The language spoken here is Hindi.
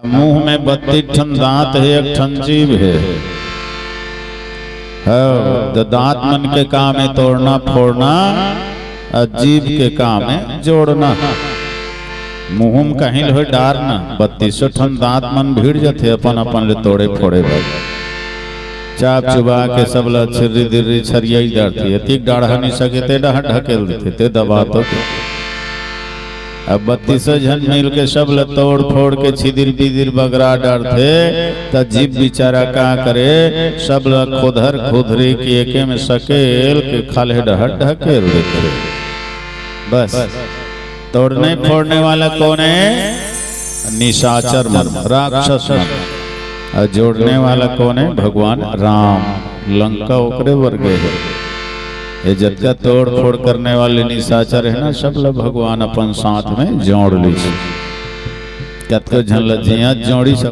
मुंह में 32 ठन दांत है, एक ठन जीभ है। तो दांत मन के काम है तोड़ना फोड़ना, और जीभ के काम है जोड़ना। मुंह में कहीं लो डारना, 32 ठन दांत मन भीड़ जाते अपन अपन ले तोड़े फोड़े भाई। चाप चुबा के सब ला छिर्री दिर्री छरिया ही डारती है। तीक डाढ़ा नहीं सके ते डाढ़ ढकेल देते ते दबा तो। अब 32 जन मिल के सब ला तोड़ फोड़ के छिदिर बिदिर बगरा डालते, तो जीव बेचारा का करे, सब ला खुदर खुदरी की एके में सकेल के खाले डहट ढकेल देते। बस तोड़ने फोड़ने वाला कौन है? निशाचर मन, राक्षस मन। और जोड़ने वाला कौन है? भगवान राम। लंका ओकरे वर्गे है। ये जगह तोड़ फोड़ करने वाले निशाचर है ना, सब लोग भगवान अपन साथ में जोड़ ली। कत को झन लजिया जोड़ी सब